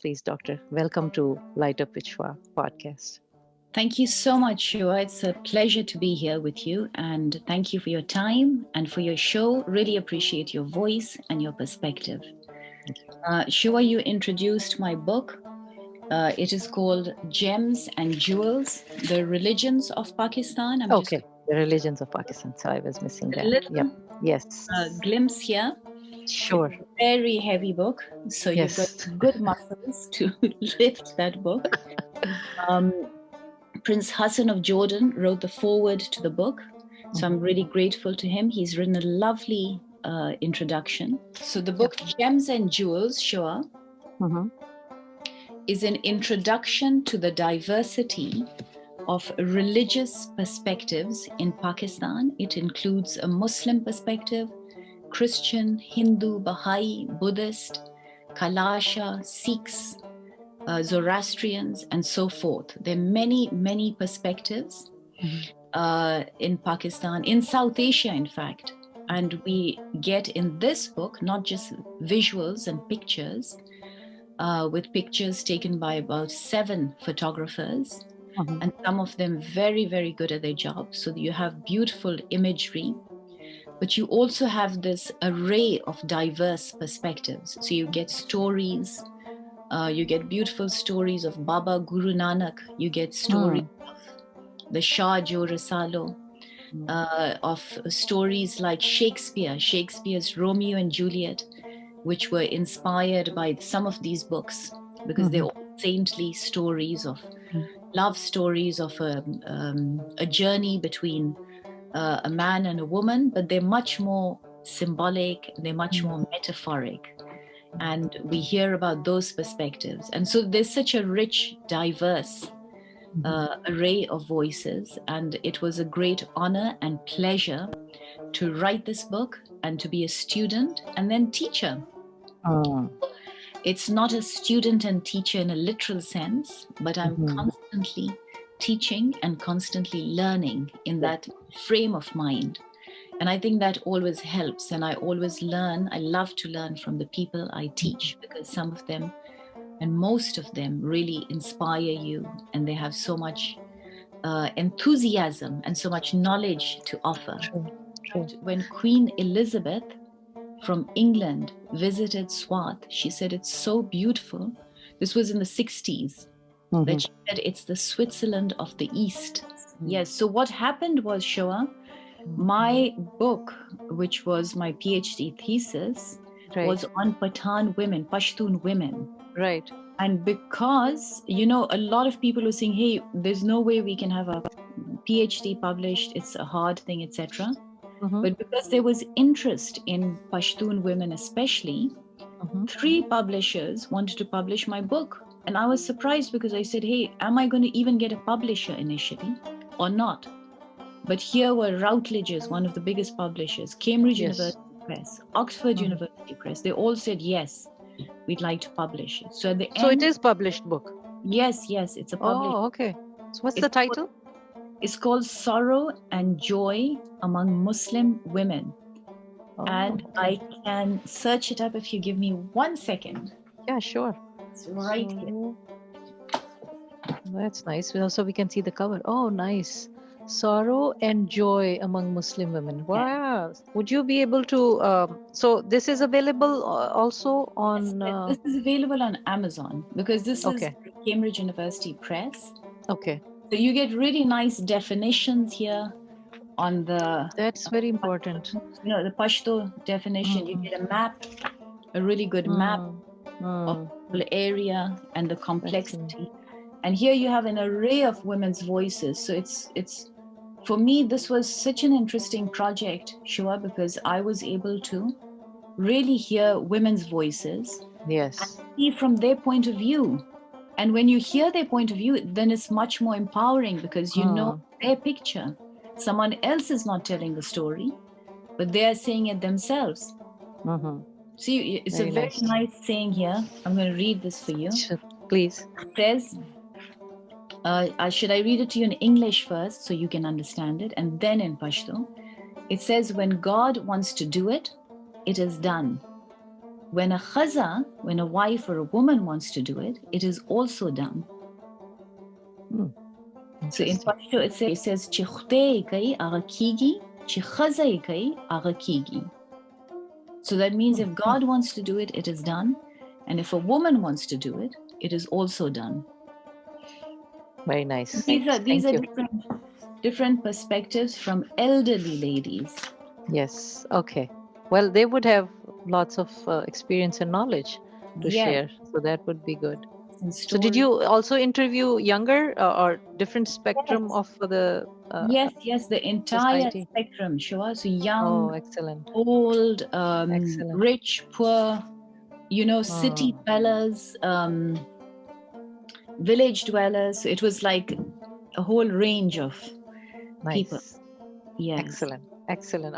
Please, Doctor, welcome to Light Up with Shwa podcast. Thank you so much, Shua. It's a pleasure to be here with you. And thank you for your time and for your show. Really appreciate your voice and your perspective. Shua, you introduced my book. It is called Gems and Jewels, The Religions of Pakistan. The religions of Pakistan. So I was missing that. Yep. Yes. Glimpse here. Sure. It's a very heavy book. So you've got good muscles to lift that book. Prince Hassan of Jordan wrote the foreword to the book. So I'm really grateful to him. He's written a lovely introduction. So the book Gems and Jewels, Shua, is an introduction to the diversity of religious perspectives in Pakistan. It includes a Muslim perspective, Christian, Hindu, Baha'i, Buddhist, Kalasha, Sikhs, Zoroastrians, and so forth. There are many, many perspectives in Pakistan, in South Asia, in fact. And we get in this book not just visuals and pictures, with pictures taken by about 7 photographers, and some of them very, very good at their job. So you have beautiful imagery, but you also have this array of diverse perspectives. So you get stories, you get beautiful stories of Baba Guru Nanak, you get stories of the Shah Jo Rasalo, of stories like Shakespeare's Romeo and Juliet, which were inspired by some of these books, because they're all saintly stories of love stories of a journey between a man and a woman, but they're much more symbolic, they're much more metaphoric. And we hear about those perspectives. And so there's such a rich, diverse array of voices. And it was a great honor and pleasure to write this book and to be a student and then teacher. It's not a student and teacher in a literal sense, but I'm constantly teaching and constantly learning in that frame of mind. And I think that always helps. And I always learn. I love to learn from the people I teach, because some of them and most of them really inspire you, and they have so much enthusiasm and so much knowledge to offer. When Queen Elizabeth from England visited Swat, she said it's so beautiful. This was in the 60s. That she said it's the Switzerland of the East. Yes. So what happened was, Shoa, my book, which was my PhD thesis, was on Pathan women, Pashtun women. Right. And because, a lot of people were saying, hey, there's no way we can have a PhD published. It's a hard thing, etc. But because there was interest in Pashtun women especially, 3 publishers wanted to publish my book. And I was surprised, because I said, hey, am I going to even get a publisher initially or not? But here were Routledge's, one of the biggest publishers, Cambridge University Press, Oxford University Press. They all said, yes, we'd like to publish it. So at the end... So it is published book? Yes, it's a published... Oh, okay. So what's the title? It's called Sorrow and Joy Among Muslim Women. And I can search it up if you give me 1 second. Yeah, sure. It's right here. That's nice. So we can see the cover. Oh, nice. Sorrow and Joy Among Muslim Women. Wow. Yes. Would you be able to... so this is available also on... This is available on Amazon, because this is Cambridge University Press. Okay. So you get really nice definitions here on the... That's very important. The Pashto definition. You get a map, a really good map of the area and the complexity. And here you have an array of women's voices. So it's for me, this was such an interesting project, Shua, because I was able to really hear women's voices. Yes. And see from their point of view. And when you hear their point of view, then it's much more empowering, because you know their picture. Someone else is not telling the story, but they are saying it themselves. See, it's very a very nice saying here. I'm going to read this for you. Sure. Please. It says, should I read it to you in English first so you can understand it, and then in Pashto? It says, when God wants to do it, it is done. when a khaza, when a wife or a woman wants to do it, it is also done. So in Pashto it says "Chi khute kai aga kigi, chi khaza kai aga kigi." So that means if God wants to do it, it is done, and if a woman wants to do it, it is also done. Very nice. These are different perspectives from elderly ladies. Yes. Okay. Well, they would have lots of experience and knowledge to share, so that would be good. So did you also interview younger or different spectrum of the yes, the entire society? spectrum, Shua. So young, excellent. old, Excellent. rich, poor, city dwellers, village dwellers. So it was like a whole range of people. Nice. Yes. Excellent.